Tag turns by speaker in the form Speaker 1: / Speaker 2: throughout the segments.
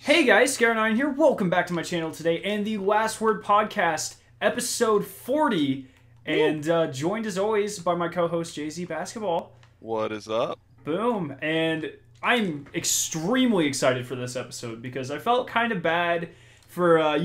Speaker 1: Hey guys, Scar9 here. Welcome back to my channel today and the Last Word Podcast, episode 40.
Speaker 2: Woo.
Speaker 1: And joined as always by my co host JZ Basketball.
Speaker 2: What is up?
Speaker 1: Boom. And I'm extremely excited for this episode because I felt kind of bad for,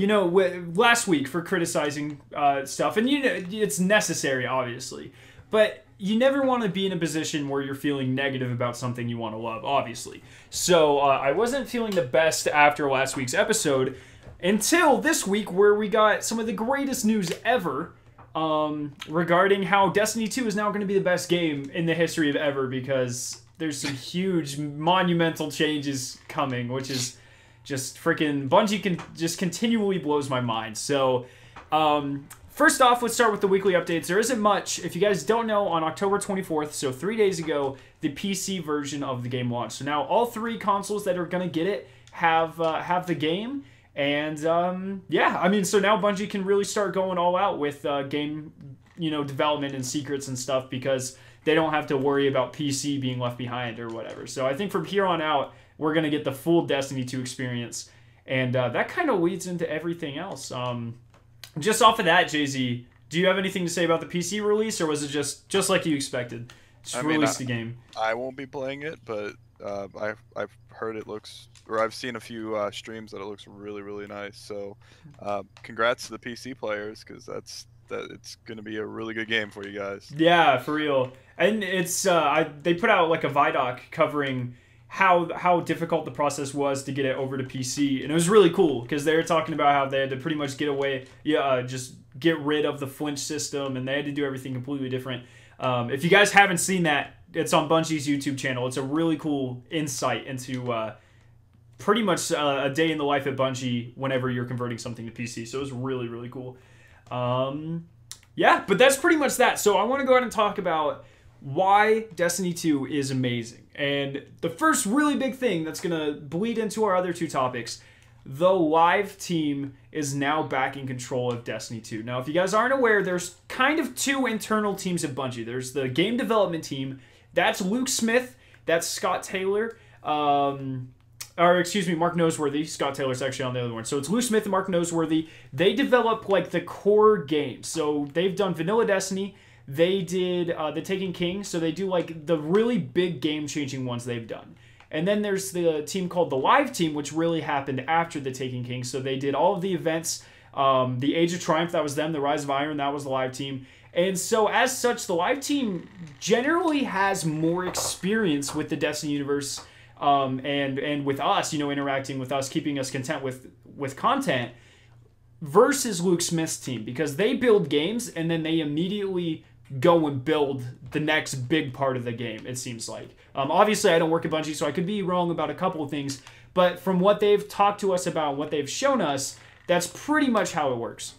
Speaker 1: last week for criticizing stuff. And, it's necessary, obviously. But you never want to be in a position where you're feeling negative about something you want to love, obviously. So I wasn't feeling the best after last week's episode until this week, where we got some of the greatest news ever regarding how Destiny 2 is now going to be the best game in the history of ever, because there's some huge monumental changes coming, which is just freaking Bungie can just continually blows my mind. So first off, let's start with the weekly updates. There isn't much. If you guys don't know, on October 24th, so 3 days ago, the PC version of the game launched. So now all three consoles that are going to get it have the game. And yeah, I mean, so now Bungie can really start going all out with game, development and secrets and stuff, because they don't have to worry about PC being left behind or whatever. So I think from here on out, we're going to get the full Destiny 2 experience. And that kind of leads into everything else. Just off of that, Jay-Z, do you have anything to say about the PC release, or was it just like you expected? Just release the game.
Speaker 2: I won't be playing it, but I've heard it looks, or I've seen a few streams that it looks really, really nice. So, congrats to the PC players, because it's going to be a really good game for you guys.
Speaker 1: Yeah, for real. And it's they put out like a Vidoc covering how difficult the process was to get it over to PC, and it was really cool because they were talking about how they had to pretty much just get rid of the flinch system, and they had to do everything completely different. If you guys haven't seen that, it's on Bungie's YouTube channel. It's a really cool insight into pretty much a day in the life at Bungie whenever you're converting something to PC. So it was really, really cool. Yeah, but that's pretty much that. So I want to go ahead and talk about why Destiny 2 is amazing. And the first really big thing that's going to bleed into our other two topics: the live team is now back in control of Destiny 2. Now, if you guys aren't aware, there's kind of two internal teams at Bungie. There's the game development team. That's Luke Smith. That's Scott Taylor. Mark Noseworthy. Scott Taylor's actually on the other one. So it's Luke Smith and Mark Noseworthy. They develop like the core games. So they've done Vanilla Destiny. They did The Taken King, so they do like the really big game-changing ones they've done. And then there's the team called the Live Team, which really happened after The Taken King. So they did all of the events, the Age of Triumph, that was them, the Rise of Iron, that was the Live Team. And so as such, the Live Team generally has more experience with the Destiny universe, and with us, interacting with us, keeping us content with content, versus Luke Smith's team, because they build games and then they immediately go and build the next big part of the game, it seems like. Obviously, I don't work at Bungie, so I could be wrong about a couple of things, but from what they've talked to us about, what they've shown us, that's pretty much how it works.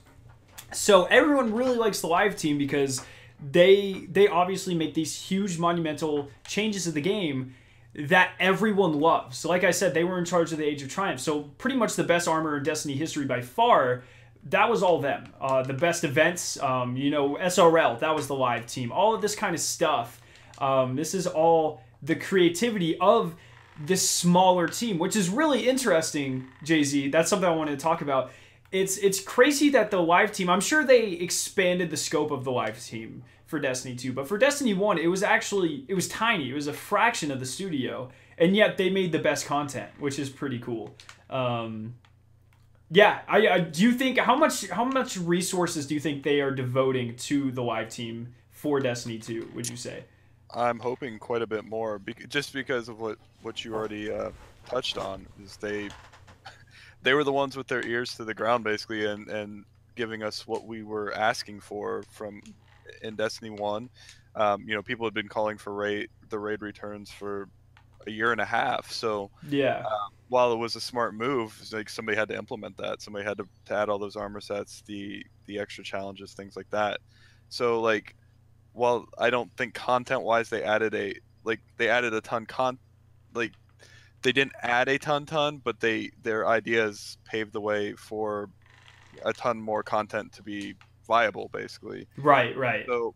Speaker 1: So everyone really likes the Live Team because they obviously make these huge monumental changes to the game that everyone loves. So like I said, they were in charge of the Age of Triumph, so pretty much the best armor in Destiny history by far. That was all them. The best events, SRL, that was the Live Team. All of this kind of stuff. This is all the creativity of this smaller team, which is really interesting, Jay-Z. That's something I wanted to talk about. It's crazy that the Live Team, I'm sure they expanded the scope of the Live Team for Destiny 2, but for Destiny 1, it was tiny. It was a fraction of the studio, and yet they made the best content, which is pretty cool. Yeah, I do you think how much resources do you think they are devoting to the Live Team for Destiny 2, would you say?
Speaker 2: I'm hoping quite a bit more, just because of what you already touched on. Is they were the ones with their ears to the ground, basically, and giving us what we were asking for from in Destiny 1. People had been calling for the raid returns for a year and a half. So
Speaker 1: Yeah.
Speaker 2: While it was a smart move, it's like somebody had to implement that. Somebody had to add all those armor sets, the extra challenges, things like that. So like, while I don't think content wise they added a ton like they didn't add a ton, but their ideas paved the way for a ton more content to be viable, basically.
Speaker 1: Right.
Speaker 2: So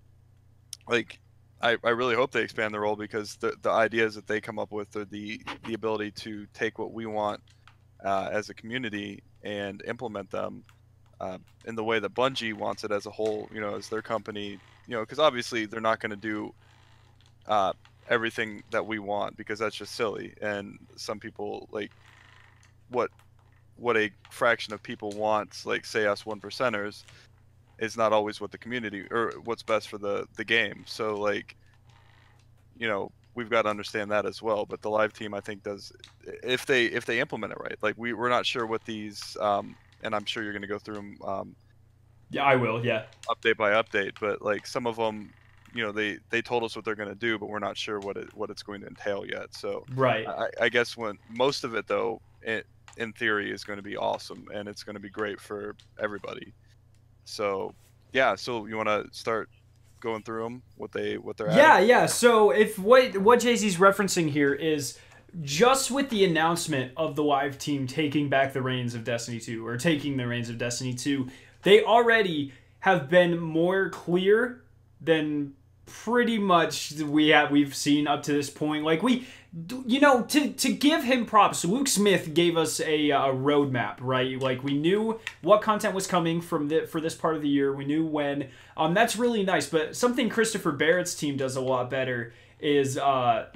Speaker 2: like, I really hope they expand the role, because the ideas that they come up with are the ability to take what we want as a community and implement them in the way that Bungie wants it as a whole, as their company, because obviously they're not going to do uh, everything that we want because that's just silly. And some people like what a fraction of people wants, like say us 1%ers, is not always what the community or what's best for the game. So like, we've got to understand that as well. But the live team, I think, does if they implement it right. Like we're not sure what these, and I'm sure you're going to go through them.
Speaker 1: Yeah, I will. Yeah.
Speaker 2: Update by update, but like some of them, they told us what they're going to do, but we're not sure what it's going to entail yet. So
Speaker 1: Right.
Speaker 2: I guess when most of it though, in theory, is going to be awesome and it's going to be great for everybody. So yeah, so you want to start going through them, what they're
Speaker 1: Yeah. So if what Jay-Z's referencing here is just with the announcement of the live team taking back the reins of Destiny 2 or taking the reins of Destiny 2, they already have been more clear than pretty much we've seen up to this point. Like to give him props, Luke Smith gave us a roadmap, right? Like we knew what content was coming for this part of the year. We knew when. That's really nice. But something Christopher Barrett's team does a lot better is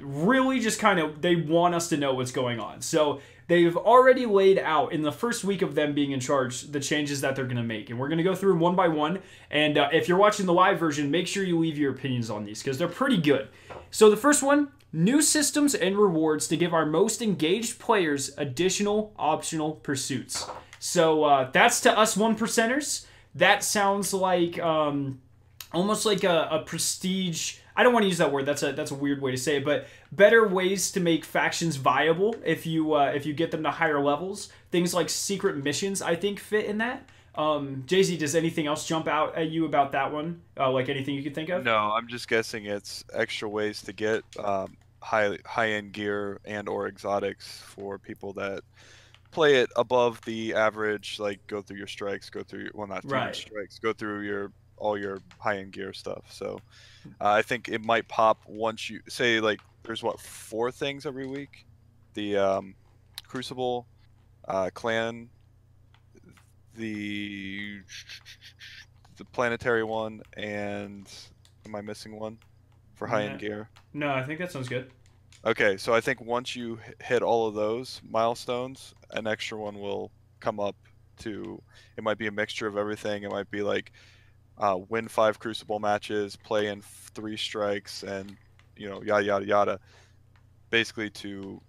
Speaker 1: really just kind of they want us to know what's going on. So they've already laid out in the first week of them being in charge the changes that they're going to make. And we're going to go through them one by one. And if you're watching the live version, make sure you leave your opinions on these because they're pretty good. So the first one, new systems and rewards to give our most engaged players additional optional pursuits. So that's to us 1%ers. That sounds like almost like a prestige. I don't want to use that word. That's a weird way to say it, but better ways to make factions viable if you get them to higher levels. Things like secret missions, I think, fit in that. Jay-Z, does anything else jump out at you about that one? Like anything you could think of?
Speaker 2: No, I'm just guessing it's extra ways to get high-end gear and or exotics for people that play it above the average. Like go through your strikes, go through not through your strikes, go through all your high-end gear stuff. So I think it might pop once you say like there's 4 things every week: the Crucible, Clan, the planetary one, and am I missing one for high-end gear?
Speaker 1: No, I think that sounds good.
Speaker 2: Okay, so I think once you hit all of those milestones, an extra one will come up to. It might be a mixture of everything. It might be like win 5 Crucible matches, play in 3 strikes, and yada yada yada. Basically, to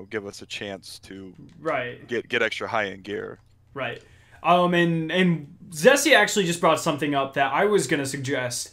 Speaker 2: give us a chance to get extra high-end gear.
Speaker 1: Right. And Zessie actually just brought something up that I was gonna suggest.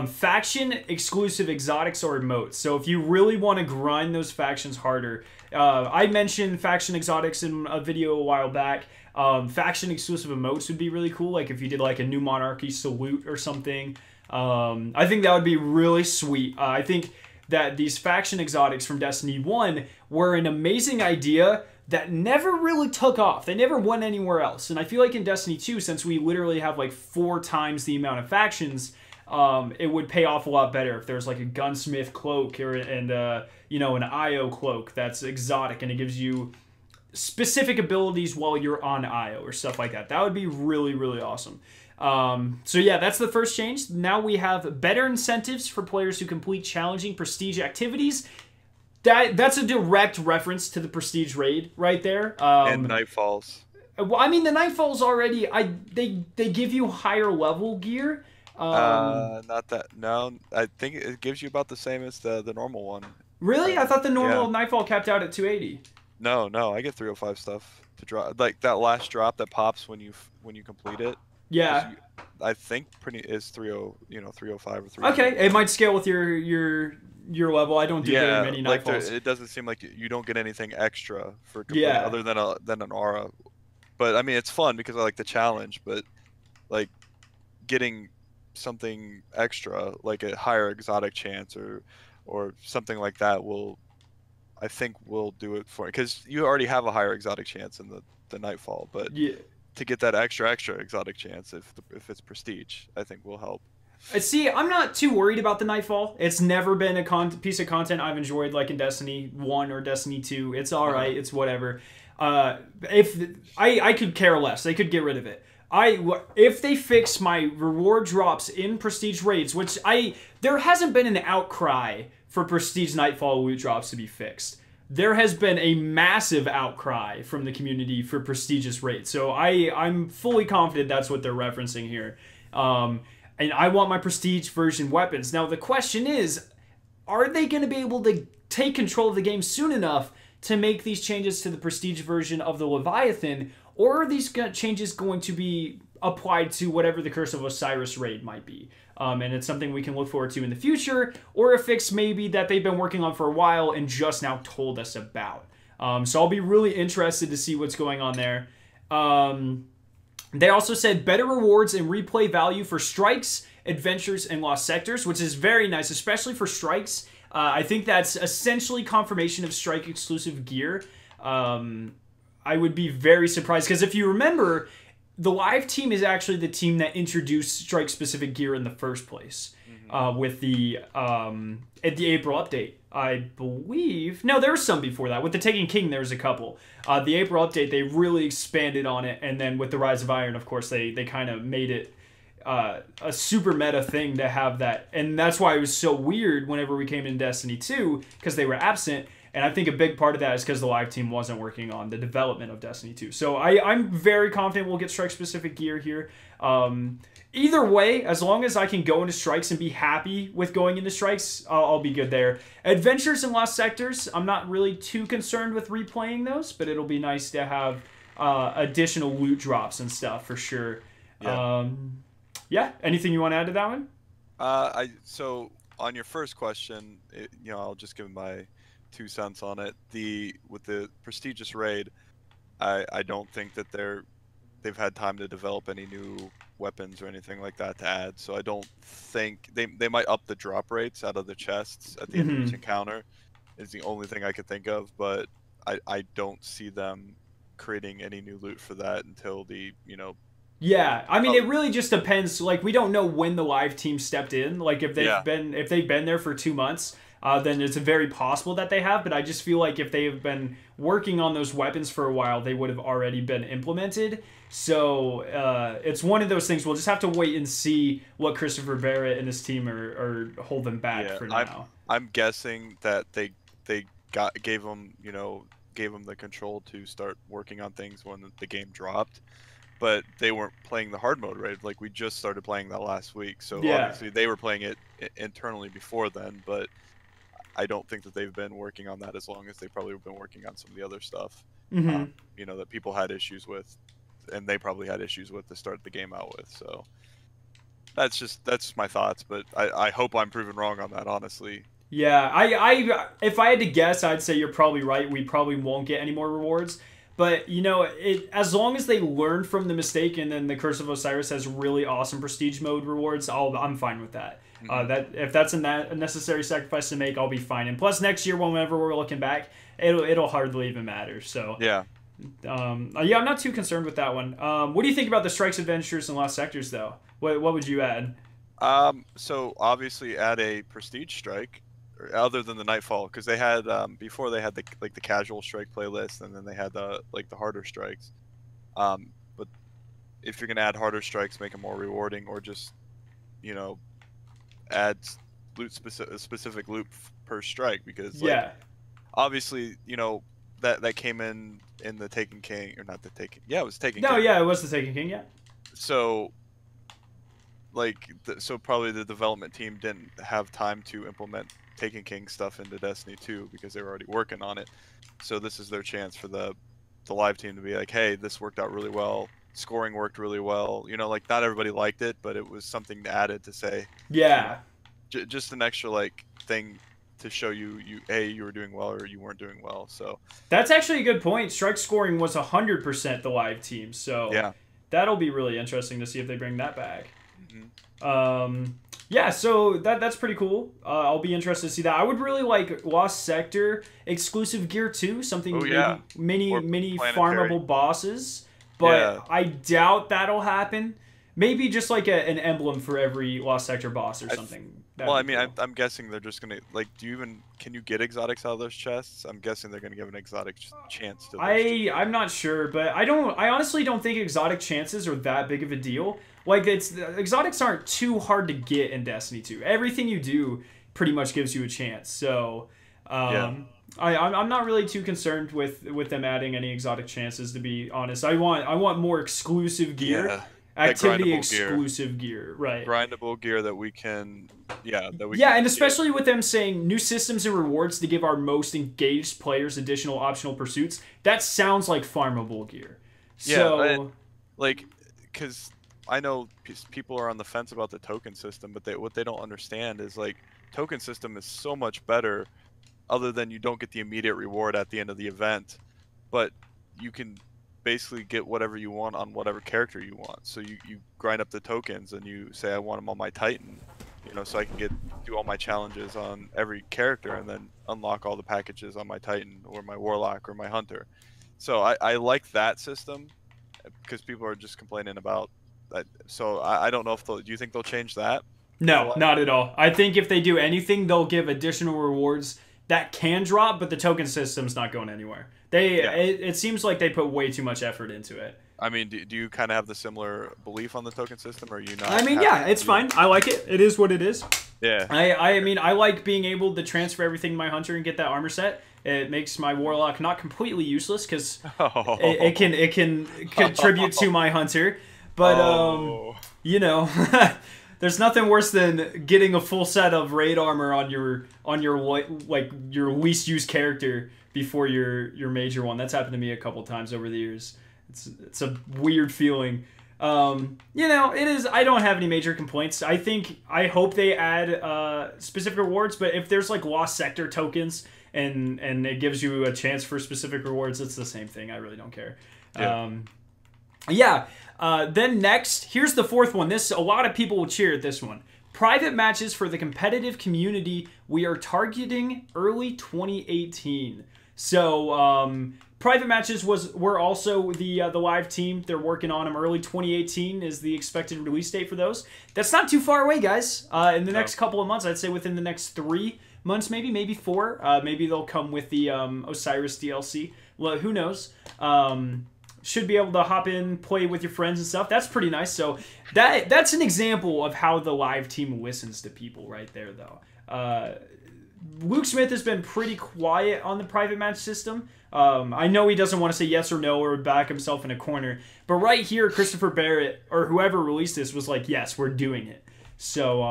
Speaker 1: Faction exclusive exotics or emotes. So if you really want to grind those factions harder, I mentioned faction exotics in a video a while back. Faction exclusive emotes would be really cool. Like if you did like a new monarchy salute or something. I think that would be really sweet. I think that these faction exotics from Destiny 1 were an amazing idea that never really took off. They never went anywhere else. And I feel like in Destiny 2, since we literally have like 4 times the amount of factions, it would pay off a lot better if there's like a gunsmith cloak and an IO cloak that's exotic and it gives you specific abilities while you're on IO or stuff like that. That would be really, really awesome. So yeah, that's the first change. Now we have better incentives for players who complete challenging prestige activities. That's a direct reference to the prestige raid right there.
Speaker 2: And Nightfalls.
Speaker 1: Well, I mean the Nightfalls already. They give you higher level gear.
Speaker 2: Not that. No, I think it gives you about the same as the normal one.
Speaker 1: Really? I thought the normal Nightfall capped out at 280.
Speaker 2: No, I get 305 stuff to drop. Like that last drop that pops when you complete it.
Speaker 1: Yeah.
Speaker 2: I think is 305 or 3.
Speaker 1: Okay, it might scale with your level. I don't do very many Nightfalls.
Speaker 2: It doesn't seem like you don't get anything extra for other than an aura. But I mean, it's fun because I like the challenge. But like getting something extra, like a higher exotic chance or something like that, I think will do it for it because you already have a higher exotic chance in the Nightfall. But to get that extra exotic chance, if it's prestige, I think will help.
Speaker 1: See, I'm not too worried about the Nightfall. It's never been a piece of content I've enjoyed like in Destiny 1 or Destiny 2. It's all right. It's whatever. If I could care less, they could get rid of it. If they fix my reward drops in prestige raids, which there hasn't been an outcry for prestige nightfall loot drops to be fixed. There has been a massive outcry from the community for prestigious raids. So I'm fully confident that's what they're referencing here. And I want my prestige version weapons. Now the question is, are they going to be able to take control of the game soon enough to make these changes to the prestige version of the Leviathan? Or are these changes going to be applied to whatever the Curse of Osiris raid might be? And it's something we can look forward to in the future, or a fix maybe that they've been working on for a while and just now told us about. So I'll be really interested to see what's going on there. They also said better rewards and replay value for strikes, adventures, and lost sectors, which is very nice, especially for strikes. I think that's essentially confirmation of strike exclusive gear. I would be very surprised, because if you remember, the live team is actually the team that introduced strike specific gear in the first place, with the April update, I believe. No, there was some before that. With the Taken King, there was a couple. The April update, they really expanded on it, and then with the Rise of Iron, of course, they kind of made it a super meta thing to have that, and that's why it was so weird whenever we came in Destiny 2, because they were absent. And I think a big part of that is because the live team wasn't working on the development of Destiny 2. So I'm very confident we'll get strike-specific gear here. Either way, as long as I can go into strikes and be happy with going into strikes, I'll be good there. Adventures and Lost Sectors, I'm not really too concerned with replaying those, but it'll be nice to have additional loot drops and stuff for sure. Yeah. Anything you want to add to that one?
Speaker 2: So on your first question, I'll just give my 2 cents on it. With the prestigious raid, I don't think that they've had time to develop any new weapons or anything like that to add. So I don't think they might up the drop rates out of the chests at the end of each encounter. Is the only thing I could think of, but I don't see them creating any new loot for that until
Speaker 1: Yeah, I mean, it really just depends. Like, we don't know when the live team stepped in. Like, if they've been there for 2 months, then it's very possible that they have. But I just feel like if they have been working on those weapons for a while, they would have already been implemented. So it's one of those things. We'll just have to wait and see what Christopher Barrett and his team are holding back for now.
Speaker 2: I'm guessing that they gave them the control to start working on things when the game dropped. But they weren't playing the hard mode raid. Like, we just started playing that last week. So obviously they were playing it internally before then, but I don't think that they've been working on that as long as they probably have been working on some of the other stuff, that people had issues with, and they probably had issues with to start the game out with. So that's just my thoughts, but I hope I'm proven wrong on that, honestly.
Speaker 1: Yeah, if I had to guess, I'd say you're probably right. We probably won't get any more rewards. But, as long as they learn from the mistake and then the Curse of Osiris has really awesome prestige mode rewards, I'm fine with that. If that's a necessary sacrifice to make, I'll be fine. And plus, next year, whenever we're looking back, it'll hardly even matter. So
Speaker 2: yeah.
Speaker 1: I'm not too concerned with that one. What do you think about the strikes, adventures, and lost sectors, though? What would you add?
Speaker 2: So obviously add a prestige strike. Other than the nightfall, because they had before they had the casual strike playlist, and then they had the harder strikes. But if you're gonna add harder strikes, make them more rewarding, or just add specific loot per strike, because obviously that came in the Taken King, or not the Taken. Yeah, it was Taken King.
Speaker 1: No, yeah, it was the Taken King. Yeah.
Speaker 2: So. So probably the development team didn't have time to implement Taken King stuff into Destiny 2 because they were already working on it. So this is their chance for the live team to be like, hey, this worked out really well. Scoring worked really well. Not everybody liked it, but it was something added to say.
Speaker 1: Yeah.
Speaker 2: Just an extra thing to show you were doing well or you weren't doing well. So
Speaker 1: that's actually a good point. Strike scoring was 100% the live team. So
Speaker 2: yeah,
Speaker 1: that'll be really interesting to see if they bring that back. Yeah, so that's pretty cool. I'll be interested to see that. I would really like Lost Sector exclusive gear too, something mini farmable bosses, but I doubt that'll happen. Maybe just an emblem for every Lost Sector boss or something.
Speaker 2: Well, I
Speaker 1: be
Speaker 2: mean,
Speaker 1: cool.
Speaker 2: I'm guessing they're just gonna like. Can you get exotics out of those chests? I'm guessing they're gonna give an exotic chance to those chests.
Speaker 1: I'm not sure, but I honestly don't think exotic chances are that big of a deal. Like exotics aren't too hard to get in Destiny 2. Everything you do pretty much gives you a chance. So
Speaker 2: Yeah.
Speaker 1: I'm not really too concerned with them adding any exotic chances, to be honest. I want more exclusive gear.
Speaker 2: Yeah. That
Speaker 1: Activity
Speaker 2: grindable gear.
Speaker 1: exclusive gear, right?
Speaker 2: Grindable gear that we can,
Speaker 1: Yeah, and especially with them saying new systems and rewards to give our most engaged players additional optional pursuits, that sounds like farmable gear. So,
Speaker 2: yeah, like, because I know people are on the fence about the token system, but what they don't understand is like token system is so much better. Other than you don't get the immediate reward at the end of the event, but you can basically get whatever you want on whatever character you want. So you grind up the tokens and you say I want them on my Titan, so I can do all my challenges on every character and then unlock all the packages on my Titan or my Warlock or my Hunter. So I like that system because people are just complaining about that. So I don't know if do you think they'll change that?
Speaker 1: no, not at all. I think if they do anything, they'll give additional rewards that can drop, but the token system's not going anywhere. It seems like they put way too much effort into it.
Speaker 2: I mean, do you kind of have the similar belief on the token system, or are you not?
Speaker 1: I mean, yeah, it's fine. I like it. It is what it is.
Speaker 2: Yeah.
Speaker 1: I mean, I like being able to transfer everything to my Hunter and get that armor set. It makes my Warlock not completely useless because it can contribute to my Hunter. But there's nothing worse than getting a full set of raid armor on your your least used character before your major one. That's happened to me a couple times over the years. It's a weird feeling. It is. I don't have any major complaints. I hope they add specific rewards, but if there's like lost sector tokens and it gives you a chance for specific rewards, it's the same thing. I really don't care.
Speaker 2: Yeah.
Speaker 1: Then next, here's the fourth one. A lot of people will cheer at this one. Private matches for the competitive community. We are targeting early 2018. So private matches were also the live team. They're working on them. Early 2018 is the expected release date for those. That's not too far away, guys. In the next couple of months, I'd say within the next 3 months, maybe 4. Maybe they'll come with the Osiris DLC. Well, who knows? Should be able to hop in, play with your friends and stuff. That's pretty nice. So that's an example of how the live team listens to people right there, though. Luke Smith has been pretty quiet on the private match system. I know he doesn't want to say yes or no or back himself in a corner. But right here, Christopher Barrett, or whoever released this, was like, yes, we're doing it. So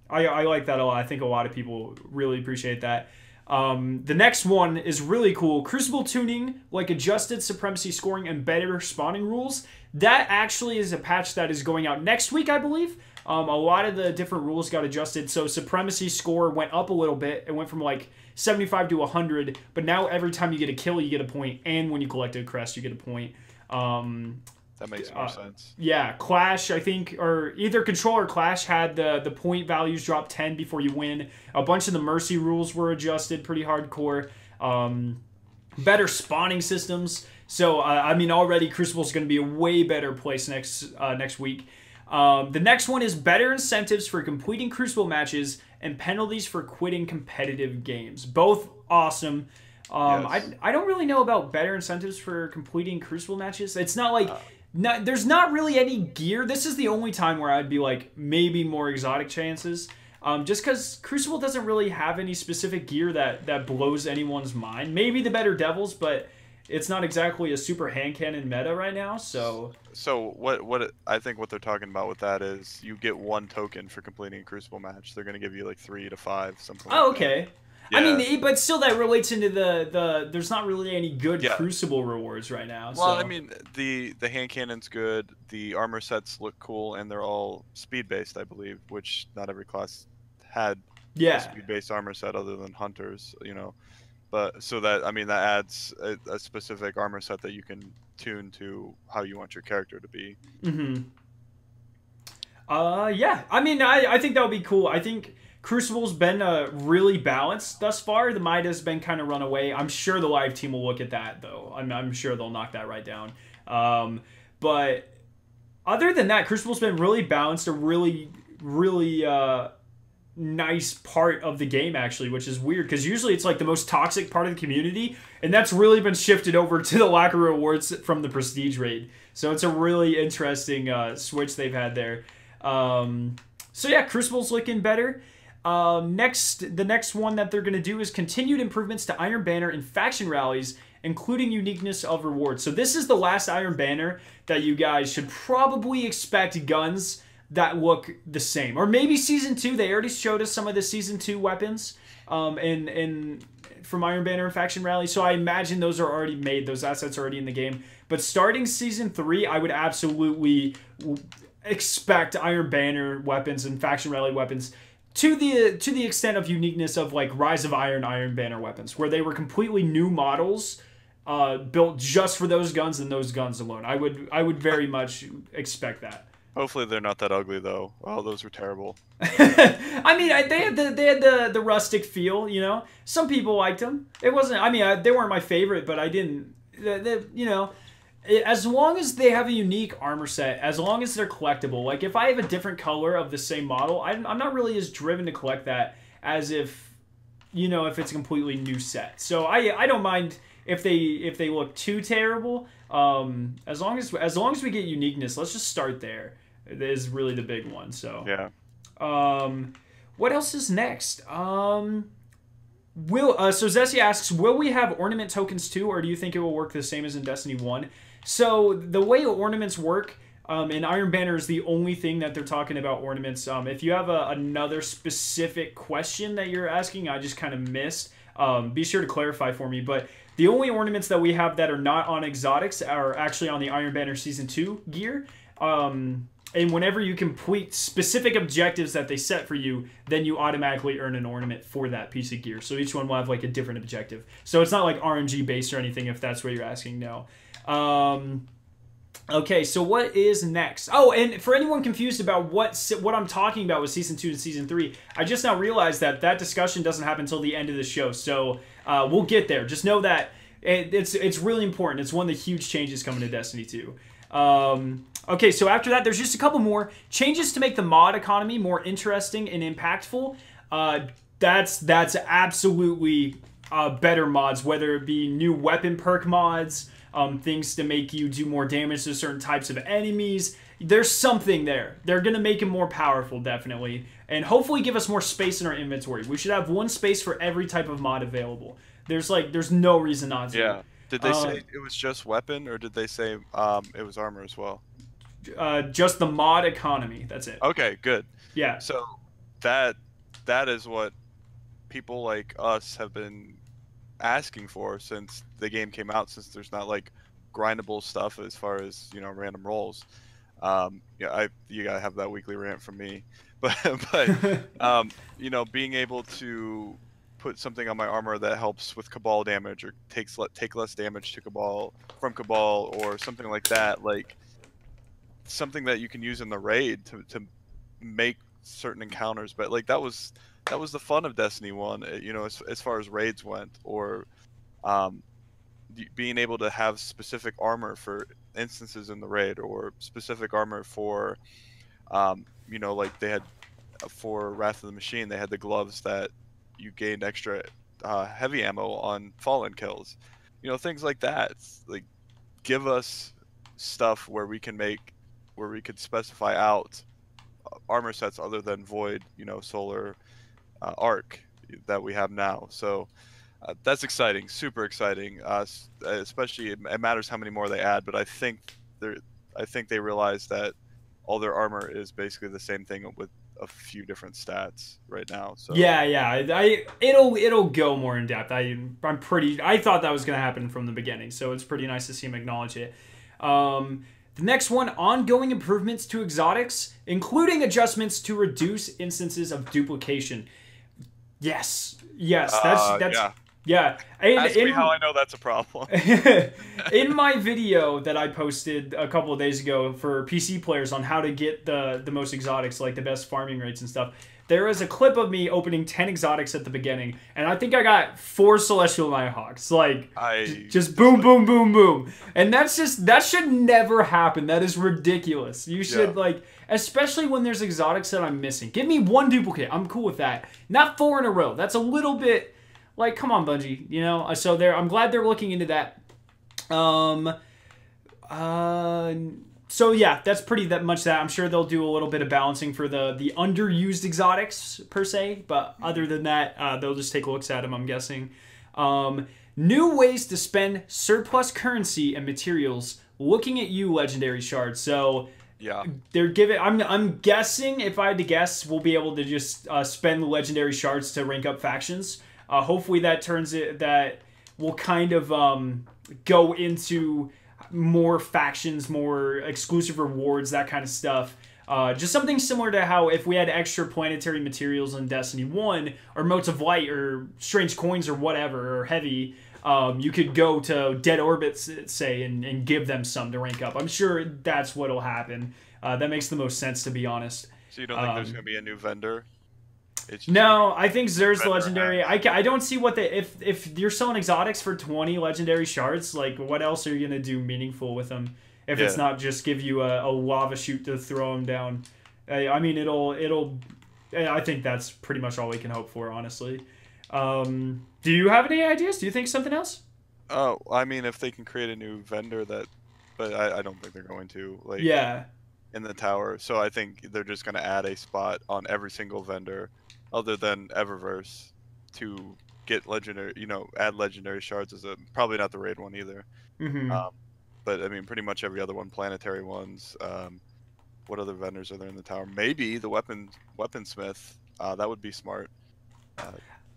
Speaker 1: I like that a lot. I think a lot of people really appreciate that. The next one is really cool. Crucible tuning, like adjusted supremacy scoring and better spawning rules. That actually is a patch that is going out next week, I believe. A lot of the different rules got adjusted. So supremacy score went up a little bit. It went from like 75 to 100. But now every time you get a kill, you get a point. And when you collect a crest, you get a point.
Speaker 2: That makes more sense.
Speaker 1: Yeah, Clash, I think, or either Control or Clash had the point values drop 10 before you win. A bunch of the Mercy rules were adjusted pretty hardcore. Better spawning systems. So, I mean, already Crucible's going to be a way better place next week. The next one is better incentives for completing Crucible matches and penalties for quitting competitive games. Both awesome.
Speaker 2: Yes.
Speaker 1: I don't really know about better incentives for completing Crucible matches. It's not like... there's not really any gear. This is the only time where I'd be like, maybe more exotic chances. Just because Crucible doesn't really have any specific gear that blows anyone's mind. Maybe the better Devils, but it's not exactly a super hand cannon meta right now. So
Speaker 2: what I think what they're talking about with that is you get 1 token for completing a Crucible match. They're going to give you like 3 to 5, something like that.
Speaker 1: Oh, okay.
Speaker 2: Yeah.
Speaker 1: I mean, but still that relates into the there's not really any good Crucible rewards right now.
Speaker 2: Well,
Speaker 1: so.
Speaker 2: I mean, the hand cannon's good, the armor sets look cool, and they're all speed-based, I believe, which not every class had a speed-based armor set other than Hunters, But, so that, I mean, that adds a specific armor set that you can tune to how you want your character to be.
Speaker 1: Mm-hmm. Yeah. I mean, I think that would be cool. I think... Crucible's been really balanced thus far. The Mida's been kind of run away. I'm sure the live team will look at that, though. I'm sure they'll knock that right down. But other than that, Crucible's been really balanced. A really nice part of the game, actually, which is weird because usually it's like the most toxic part of the community, and that's really been shifted over to the lack of rewards from the prestige raid. So it's a really interesting switch they've had there. So yeah, Crucible's looking better. The next one that they're going to do is continued improvements to Iron Banner and faction rallies, including uniqueness of rewards. So this is the last Iron Banner that you guys should probably expect guns that look the same. Or maybe Season 2. They already showed us some of the Season 2 weapons from Iron Banner and Faction Rally. So I imagine those are already made. Those assets are already in the game. But starting Season 3, I would absolutely expect Iron Banner weapons and Faction Rally weapons to the extent of uniqueness of like Rise of Iron Banner weapons, where they were completely new models built just for those guns and those guns alone. I would very much expect that.
Speaker 2: Hopefully they're not that ugly though. Oh, those were terrible.
Speaker 1: I mean, they had the rustic feel, you know. Some people liked them. It wasn't. I mean, they weren't my favorite, but I didn't. You know, as long as they have a unique armor set, as long as they're collectible. Like if I have a different color of the same model, I'm not really as driven to collect that as if, you know, if it's a completely new set. So I don't mind if they look too terrible. As long as we get uniqueness, let's just start there. It is really the big one. So
Speaker 2: yeah.
Speaker 1: What else is next? So Zessie asks, will we have ornament tokens too, or do you think it will work the same as in Destiny 1? So the way ornaments work in Iron Banner is the only thing that they're talking about ornaments. If you have another specific question that you're asking, I just kind of missed. Be sure to clarify for me. But the only ornaments that we have that are not on exotics are actually on the Iron Banner Season 2 gear. And whenever you complete specific objectives that they set for you, then you automatically earn an ornament for that piece of gear. So each one will have like a different objective. So it's not like RNG based or anything, if that's what you're asking. No. Okay, so what is next? Oh, and for anyone confused about what I'm talking about with Season 2 and Season 3, I just now realized that discussion doesn't happen until the end of the show. So we'll get there. Just know that it's really important. It's one of the huge changes coming to Destiny 2. Okay, so after that, there's just a couple more changes to make the mod economy more interesting and impactful. That's absolutely better mods, whether it be new weapon perk mods, things to make you do more damage to certain types of enemies. There's something there. They're going to make it more powerful, definitely. And hopefully give us more space in our inventory. We should have one space for every type of mod available. There's no reason not to.
Speaker 2: Yeah. Did they say it was just weapon, or did they say it was armor as well?
Speaker 1: Just the mod economy. That's it.
Speaker 2: Okay, good.
Speaker 1: Yeah.
Speaker 2: So that is what people like us have been asking for since the game came out. Since there's not like grindable stuff as far as, you know, random rolls. Yeah, you gotta have that weekly rant from me. But you know, being able to put something on my armor that helps with Cabal damage or take less damage to Cabal or something like that, like something that you can use in the raid to make certain encounters. But like that was the fun of Destiny 1, you know, as far as raids went, or being able to have specific armor for instances in the raid, or specific armor for you know, like they had for Wrath of the Machine, they had the gloves that you gained extra heavy ammo on fallen kills, you know, things like that. Like, give us stuff where we could specify out armor sets other than Void, you know, Solar, Arc that we have now. So that's exciting, super exciting. Especially it matters how many more they add, but I think they realize that all their armor is basically the same thing with a few different stats right now. So
Speaker 1: yeah, it'll go more in depth. I thought that was going to happen from the beginning, so it's pretty nice to see him acknowledge it. The next one, ongoing improvements to exotics, including adjustments to reduce instances of duplication. Yes, that's yeah.
Speaker 2: Ask me how I know that's a problem.
Speaker 1: In my video that I posted a couple of days ago for PC players on how to get the most exotics, like the best farming rates and stuff, there is a clip of me opening 10 exotics at the beginning, and I think I got 4 Celestial Nighthawks. Like, just boom, boom, boom, boom. And that should never happen. That is ridiculous. You should, like, especially when there's exotics that I'm missing. Give me 1 duplicate. I'm cool with that. Not 4 in a row. That's a little bit, like, come on, Bungie. You know? So I'm glad they're looking into that. So yeah, that's pretty much that. I'm sure they'll do a little bit of balancing for the underused exotics per se, but other than that, they'll just take looks at them, I'm guessing. New ways to spend surplus currency and materials. Looking at you, legendary shards. So
Speaker 2: yeah,
Speaker 1: they're giving. I'm guessing, if I had to guess, we'll be able to just spend the legendary shards to rank up factions. Hopefully that will kind of go into more factions, more exclusive rewards, that kind of stuff. Just something similar to how if we had extra planetary materials in Destiny 1, or Motes of Light, or Strange Coins, or whatever, or Heavy, you could go to Dead Orbits, say, and give them some to rank up. I'm sure that's what'll happen. That makes the most sense, to be honest.
Speaker 2: So you don't think there's going to be a new vendor?
Speaker 1: No, I think Xur's the legendary. I don't see what if you're selling exotics for 20 legendary shards, like, what else are you gonna do meaningful with them if it's not just give you a lava chute to throw them down? I mean, I think that's pretty much all we can hope for, honestly. Do you have any ideas? Do you think something else?
Speaker 2: Oh, I mean, if they can create a new vendor but I don't think they're going to. Like, in the tower. So I think they're just gonna add a spot on every single vendor, other than Eververse, to get legendary, add legendary shards as probably not the raid one either. But I mean, pretty much every other one, planetary ones. What other vendors are there in the tower? Maybe the weaponsmith. That would be smart.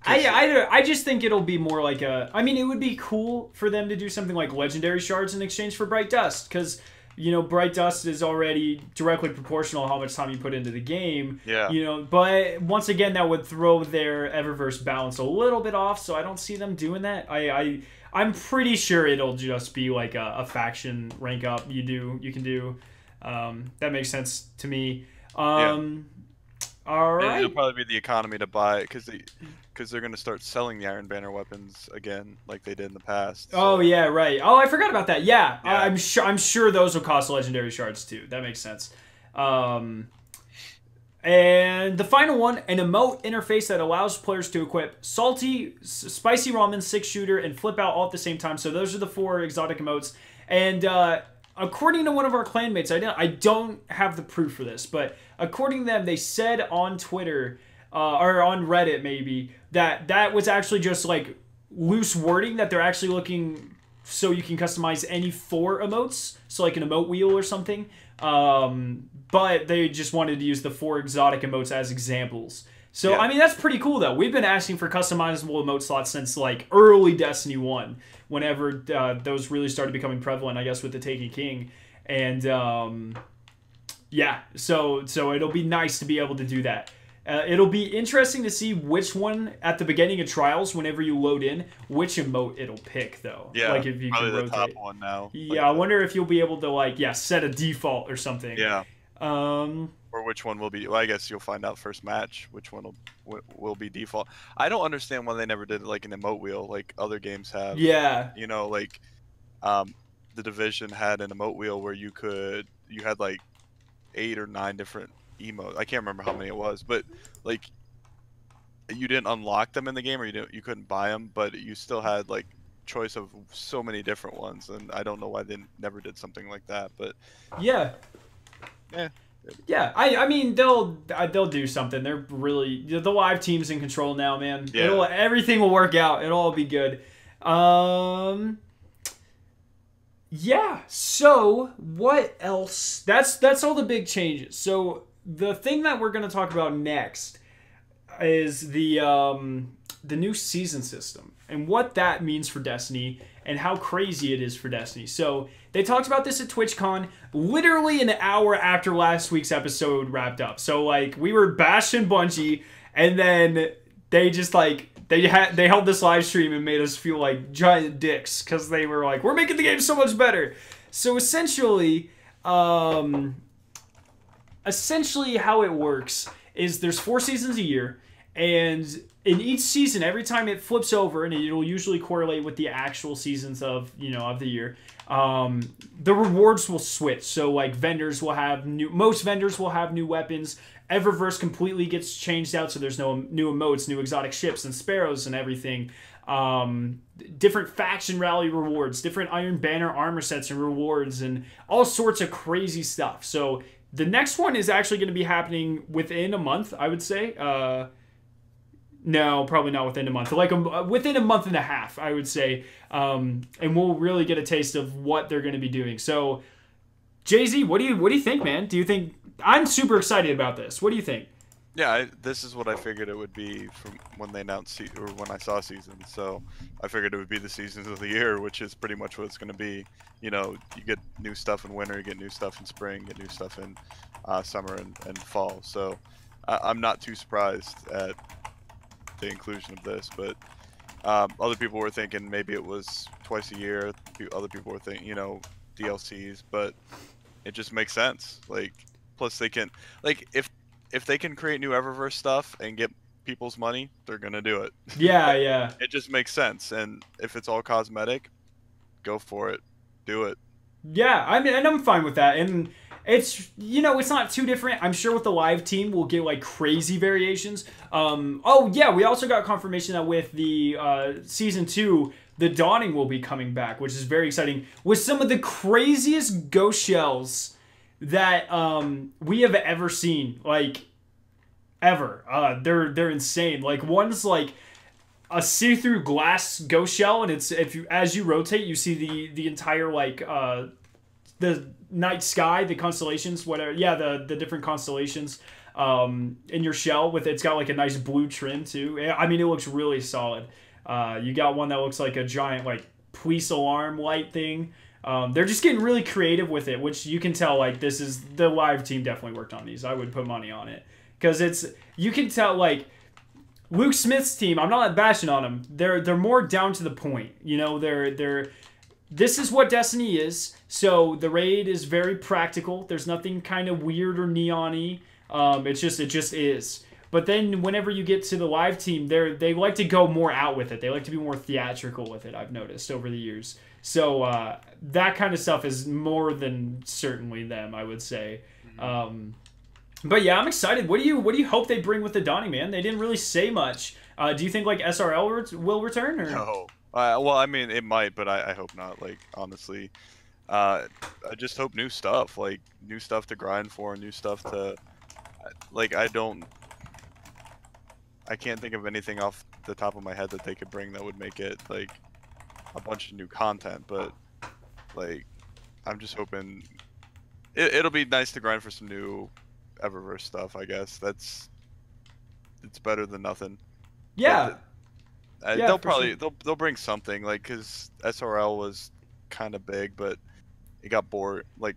Speaker 1: I just think it'll be more like I mean, it would be cool for them to do something like legendary shards in exchange for Bright Dust, because Bright Dust is already directly proportional to how much time you put into the game.
Speaker 2: Yeah.
Speaker 1: But once again, that would throw their Eververse balance a little bit off, so I don't see them doing that. I'm pretty sure it'll just be like a faction rank up you can do. That makes sense to me. All right.
Speaker 2: It'll probably be the economy to buy it, because they're going to start selling the Iron Banner weapons again, like they did in the past. So.
Speaker 1: Oh yeah, right. Oh, I forgot about that. Yeah. I'm sure those will cost legendary shards too. That makes sense. And the final one, an emote interface that allows players to equip salty, spicy ramen, 6-shooter, and flip out all at the same time. So those are the 4 exotic emotes. And according to one of our clanmates, I don't have the proof for this, but according to them, they said on Twitter, or on Reddit maybe, that was actually just like loose wording, that they're actually looking so you can customize any 4 emotes, so like an emote wheel or something. But they just wanted to use the 4 exotic emotes as examples. So, I mean, that's pretty cool, though. We've been asking for customizable emote slots since, like, early Destiny 1, whenever those really started becoming prevalent, I guess, with the Taken King. And, yeah, so it'll be nice to be able to do that. It'll be interesting to see which one, at the beginning of Trials, whenever you load in, which emote it'll pick, though.
Speaker 2: Yeah,
Speaker 1: like, if you
Speaker 2: probably
Speaker 1: can rotate.
Speaker 2: The top one now.
Speaker 1: Yeah, I wonder if you'll be able to, like, set a default or something.
Speaker 2: Yeah. Or which one will be? Well, I guess you'll find out first match which one will be default. I don't understand why they never did like an emote wheel like other games have.
Speaker 1: Yeah.
Speaker 2: Like the Division had an emote wheel where you had like 8 or 9 different emotes. I can't remember how many it was, but like you didn't unlock them in the game, or you couldn't buy them, but you still had like choice of so many different ones, and I don't know why they never did something like that. But
Speaker 1: yeah. Yeah, I mean they'll do something. They're really the live team's in control now, man. Yeah. Everything will work out. It'll all be good. Yeah. So what else? That's all the big changes. So the thing that we're gonna talk about next is the new season system and what that means for Destiny and how crazy it is for Destiny. So they talked about this at TwitchCon literally an hour after last week's episode wrapped up. So like we were bashing Bungie, and then they just like they held this live stream and made us feel like giant dicks because they were like, we're making the game so much better. So essentially how it works is there's 4 seasons a year, and in each season, every time it flips over, and it'll usually correlate with the actual seasons of of the year, the rewards will switch. So like most vendors will have new weapons. Eververse completely gets changed out, so there's no new emotes, new exotic ships and sparrows and everything. Different faction rally rewards, different Iron Banner armor sets and rewards, and all sorts of crazy stuff. So the next one is actually going to be happening within a month, I would say. No, probably not within a month. Like within a month and a half, I would say. And we'll really get a taste of what they're going to be doing. So, Jay-Z, what do you think, man? Do you think I'm super excited about this? What do you think?
Speaker 2: Yeah, this is what I figured it would be from when they announced or when I saw seasons. So I figured it would be the seasons of the year, which is pretty much what it's going to be. You get new stuff in winter, you get new stuff in spring, get new stuff in summer and fall. So I'm not too surprised at the inclusion of this, but other people were thinking maybe it was twice a year. Other people were thinking, DLCs, but it just makes sense. Like, plus they can, like, if they can create new Eververse stuff and get people's money, they're gonna do it.
Speaker 1: Yeah, yeah.
Speaker 2: It just makes sense, and if it's all cosmetic, go for it, do it.
Speaker 1: Yeah, I mean, and I'm fine with that, and it's it's not too different. I'm sure with the live team we'll get like crazy variations. Oh yeah, we also got confirmation that with the season 2, the Dawning will be coming back, which is very exciting, with some of the craziest ghost shells that we have ever seen, like ever. They're insane. Like one's like a see-through glass ghost shell, and it's as you rotate, you see the entire like the night sky, the constellations, whatever. Yeah, the different constellations in your shell. It's got like a nice blue trim too. I mean, it looks really solid. You got one that looks like a giant like police alarm light thing. They're just getting really creative with it, which you can tell like this is the live team definitely worked on these. I would put money on it because you can tell like Luke Smith's team. I'm not bashing on them. They're more down to the point. This is what Destiny is. So the raid is very practical. There's nothing kind of weird or neon-y. It just is. But then whenever you get to the live team, they like to go more out with it. They like to be more theatrical with it, I've noticed over the years. So that kind of stuff is more than certainly them, I would say. But yeah, I'm excited. What do you hope they bring with the Dawning, man? They didn't really say much. Do you think like SRL will return? Or?
Speaker 2: No. Well, I mean, it might, but I hope not. Like, honestly, I just hope new stuff, like new stuff to grind for, new stuff to, like, I can't think of anything off the top of my head that they could bring that would make it like a bunch of new content. But like, I'm just hoping it'll be nice to grind for some new Eververse stuff. I guess it's better than nothing.
Speaker 1: Yeah.
Speaker 2: They'll probably they'll bring something, like, because SRL was kind of big, but it got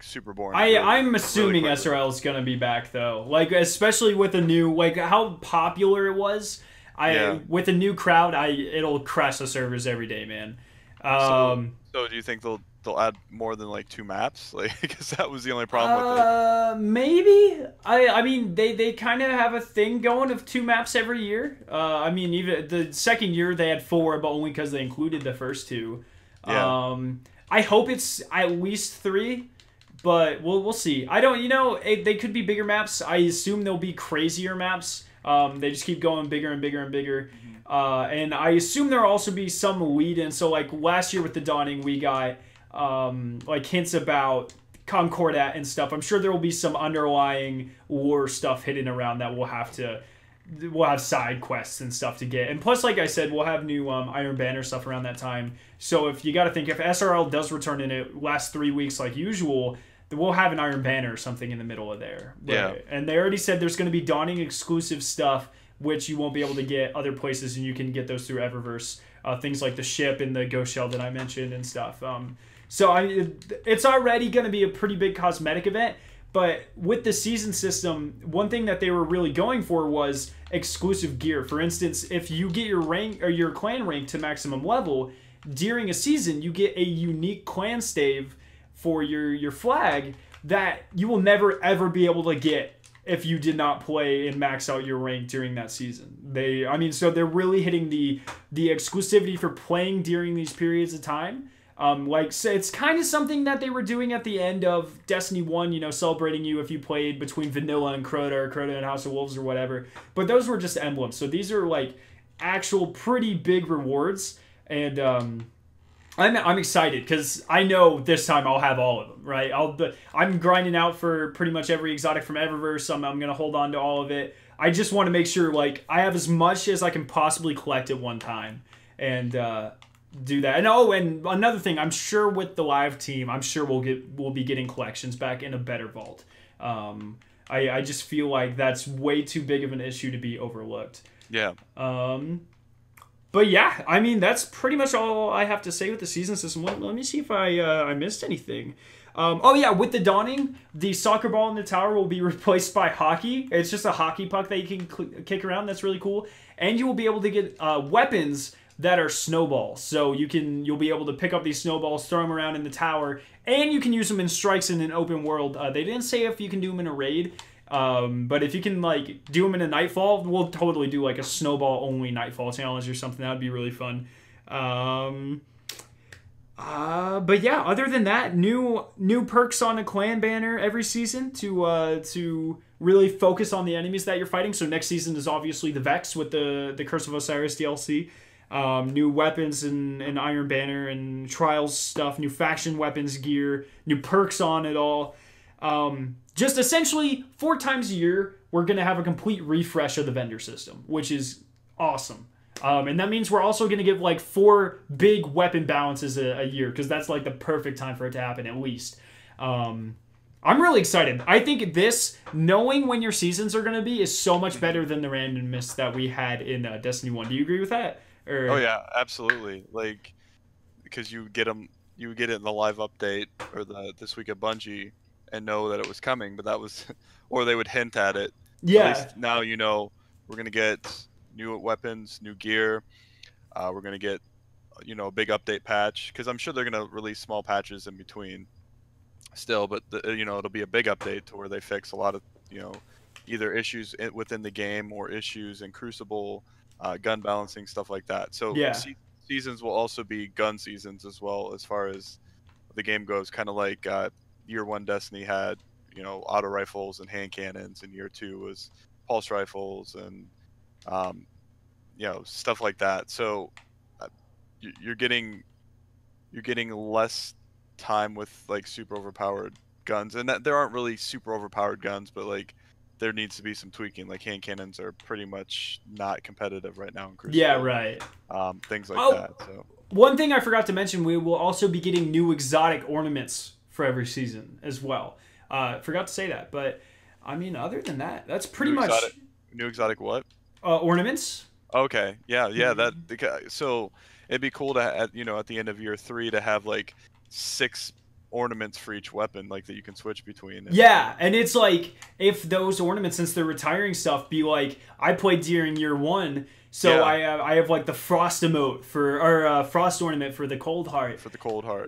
Speaker 2: super boring.
Speaker 1: I'm assuming really SRL is gonna be back though, like especially with a new how popular it was. With a new crowd, it'll crash the servers every day, man.
Speaker 2: So do you think they'll add more than like 2 maps? Like, because that was the only problem with it.
Speaker 1: Maybe. I mean, they kind of have a thing going of 2 maps every year. I mean, even the second year they had 4, but only because they included the first 2.
Speaker 2: Yeah.
Speaker 1: I hope it's at least 3, but we'll see. I don't. They could be bigger maps. I assume they'll be crazier maps. They just keep going bigger and bigger and bigger. And I assume there'll also be some lead-in. So like last year with the Dawning, we got like hints about Concordat and stuff. I'm sure there will be some underlying lore stuff hidden around that we'll have side quests and stuff to get. And plus, like I said, we'll have new Iron Banner stuff around that time. So if you got to think, if SRL does return in the last 3 weeks like usual, then we'll have an Iron Banner or something in the middle of there.
Speaker 2: Yeah.
Speaker 1: And they already said there's going to be Dawning exclusive stuff, which you won't be able to get other places, and you can get those through Eververse. Things like the ship and the ghost shell that I mentioned and stuff. So it's already going to be a pretty big cosmetic event. But with the season system, one thing that they were really going for was exclusive gear. For instance, if you get your rank or your clan rank to maximum level during a season, you get a unique clan stave for your flag that you will never ever be able to get if you did not play and max out your rank during that season. So they're really hitting the exclusivity for playing during these periods of time. So it's kind of something that they were doing at the end of Destiny 1, celebrating you if you played between Vanilla and Crota, or Crota and House of Wolves or whatever. But those were just emblems. So these are like actual pretty big rewards. And I'm excited because I know this time I'll have all of them, right? I'm grinding out for pretty much every exotic from Eververse. I'm going to hold on to all of it. I just want to make sure like I have as much as I can possibly collect at one time. And do that. And another thing, I'm sure with the live team, I'm sure we'll be getting collections back in a better vault. I just feel like that's way too big of an issue to be overlooked.
Speaker 2: Yeah.
Speaker 1: But yeah, I mean that's pretty much all I have to say with the season system. Let me see if I missed anything. With the Dawning, the soccer ball in the tower will be replaced by hockey. It's just a hockey puck that you can kick around. That's really cool. And you will be able to get weapons that are snowballs. So you'll be able to pick up these snowballs, throw them around in the tower, and you can use them in strikes in an open world. They didn't say if you can do them in a raid, but if you can like do them in a Nightfall, we'll totally do like a snowball only Nightfall challenge or something. That would be really fun. But yeah, other than that, new perks on a clan banner every season to really focus on the enemies that you're fighting. So next season is obviously the Vex with the Curse of Osiris DLC. New weapons and Iron Banner and Trials stuff, new faction weapons gear, new perks on it all. Just essentially 4 times a year, we're going to have a complete refresh of the vendor system, which is awesome. And that means we're also going to give like 4 big weapon balances a year, because that's like the perfect time for it to happen at least. I'm really excited. I think knowing when your seasons are going to be is so much better than the randomness that we had in Destiny 1. Do you agree with that?
Speaker 2: Oh yeah, absolutely. Like, because you get it in the live update or this week at Bungie and know that it was coming, but that was, or they would hint at it.
Speaker 1: Yeah.
Speaker 2: At least now we're gonna get new weapons, new gear. We're gonna get a big update patch, because I'm sure they're gonna release small patches in between still, but it'll be a big update to where they fix a lot of either issues within the game or issues in Crucible. Gun balancing, stuff like that. So
Speaker 1: yeah.
Speaker 2: Seasons will also be gun seasons as well, as far as the game goes. Kind of like year 1 Destiny had auto rifles and hand cannons, and year 2 was pulse rifles and stuff like that. So you're getting less time with like super overpowered guns, and there aren't really super overpowered guns, but like there needs to be some tweaking. Like hand cannons are pretty much not competitive right now in Crucible.
Speaker 1: Yeah, right.
Speaker 2: Things like that. So
Speaker 1: one thing I forgot to mention, we will also be getting new exotic ornaments for every season as well. Forgot to say that, but I mean, other than that, that's pretty much
Speaker 2: new exotic what?
Speaker 1: Ornaments.
Speaker 2: Okay, yeah. So it'd be cool to at the end of year 3 to have like 6 ornaments for each weapon, like that you can switch between.
Speaker 1: And it's like if those ornaments, since they're retiring stuff, be like I played during year 1, so yeah. I have like the frost emote frost ornament for the cold heart.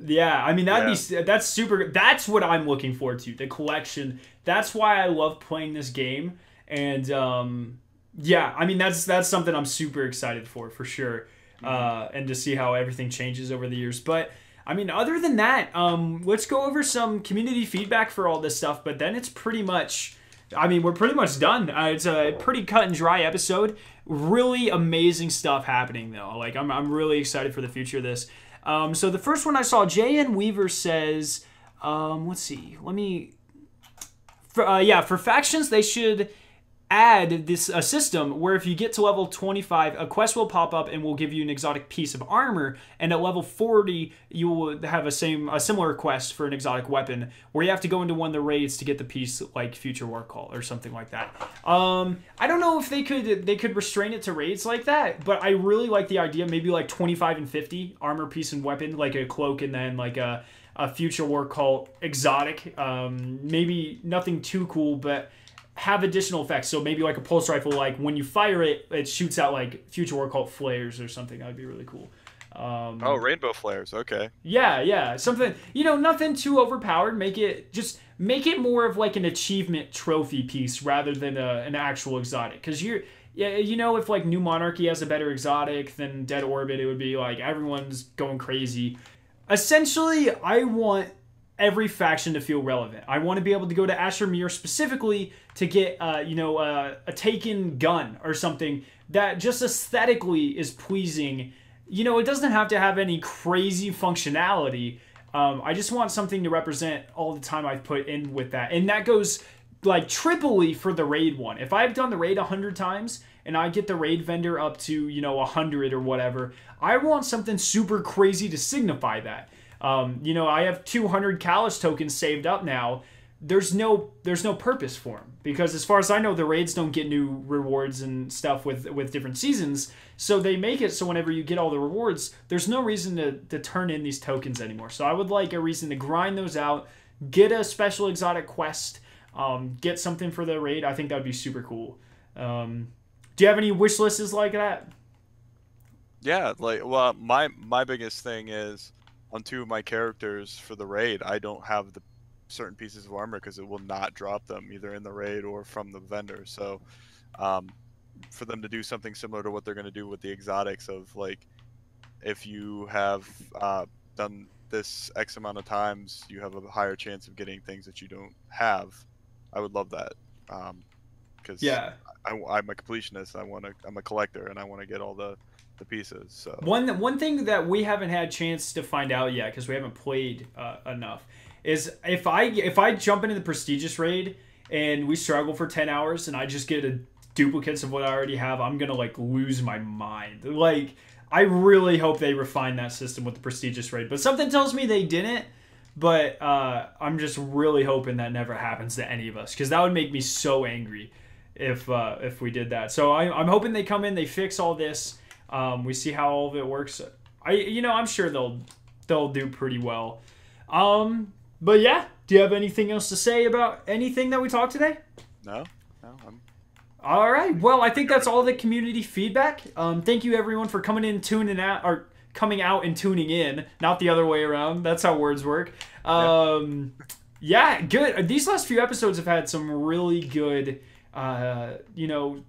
Speaker 1: Yeah, I mean that's super. That's what I'm looking forward to, the collection. That's why I love playing this game, and I mean that's something I'm super excited for sure, and to see how everything changes over the years. But I mean, other than that, let's go over some community feedback for all this stuff, but then it's pretty much, I mean, we're pretty much done. It's a pretty cut and dry episode. Really amazing stuff happening, though. Like, I'm really excited for the future of this. So the first one I saw, J.N. Weaver says, let's see, for factions, they should add a system where if you get to level 25, a quest will pop up and will give you an exotic piece of armor, and at level 40 you will have a similar quest for an exotic weapon where you have to go into one of the raids to get the piece, like Future War Call or something like that. I don't know if they could restrain it to raids like that, but I really like the idea. Maybe like 25 and 50 armor piece and weapon, like a cloak, and then like a Future War Call exotic. Maybe nothing too cool, but have additional effects. So maybe like a pulse rifle, like when you fire it, it shoots out like Future War Cult flares or something. That would be really cool.
Speaker 2: Oh, rainbow flares. Okay.
Speaker 1: Yeah, something, nothing too overpowered. Make it more of like an achievement trophy piece rather than an actual exotic. Because if like New Monarchy has a better exotic than Dead Orbit, it would be like everyone's going crazy. Essentially, I want every faction to feel relevant. I want to be able to go to Asher Mir specifically to get, a taken gun or something that just aesthetically is pleasing. It doesn't have to have any crazy functionality. I just want something to represent all the time I've put in with that. And that goes like triply for the raid one. If I've done the raid 100 times and I get the raid vendor up to, 100 or whatever, I want something super crazy to signify that. I have 200 Kalash tokens saved up now. There's no purpose for them because as far as I know, the raids don't get new rewards and stuff with different seasons. So they make it so whenever you get all the rewards, there's no reason to turn in these tokens anymore. So I would like a reason to grind those out, get a special exotic quest, get something for the raid. I think that would be super cool. Do you have any wish lists like that?
Speaker 2: Yeah, my biggest thing is on 2 of my characters for the raid, I don't have the certain pieces of armor because it will not drop them either in the raid or from the vendor. So for them to do something similar to what they're going to do with the exotics of like, if you have done this X amount of times, you have a higher chance of getting things that you don't have. I would love that because I'm a completionist. I'm a collector and I want to get all the pieces. So
Speaker 1: one thing that we haven't had a chance to find out yet because we haven't played enough is if I jump into the prestigious raid and we struggle for 10 hours and I just get duplicates of what I already have, I'm gonna like lose my mind. Like I really hope they refine that system with the prestigious raid, but something tells me they didn't. But I'm just really hoping that never happens to any of us because that would make me so angry if we did that. So I'm hoping they come in, they fix all this. We see how all of it works. I'm sure they'll do pretty well. But yeah, do you have anything else to say about anything that we talked today?
Speaker 2: No.
Speaker 1: All right. Well, I think that's all the community feedback. Thank you everyone for coming in, tuning out, or coming out and tuning in, not the other way around. That's how words work. Yeah, good. These last few episodes have had some really good,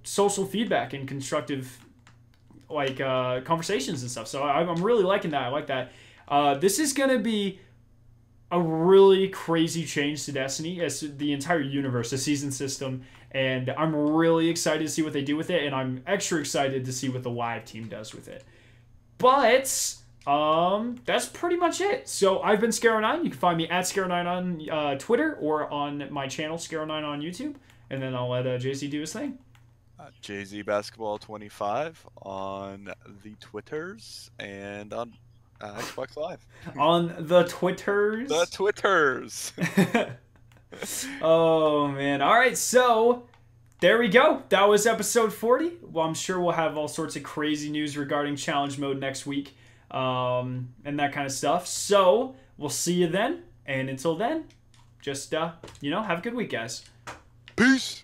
Speaker 1: social feedback and constructive conversations and stuff. So I'm really liking that. I like that. This is going to be a really crazy change to Destiny as the entire universe, the season system. And I'm really excited to see what they do with it. And I'm extra excited to see what the live team does with it. But that's pretty much it. So I've been Scaro9. You can find me at Scaro9 on Twitter or on my channel, Scaro9 on YouTube. And then I'll let JZ do his thing.
Speaker 2: JZ Basketball 25 on the Twitters and on Xbox Live.
Speaker 1: On the Twitters?
Speaker 2: The Twitters.
Speaker 1: Oh, man. All right, so there we go. That was episode 40. Well, I'm sure we'll have all sorts of crazy news regarding challenge mode next week and that kind of stuff. So we'll see you then. And until then, just, have a good week, guys.
Speaker 2: Peace.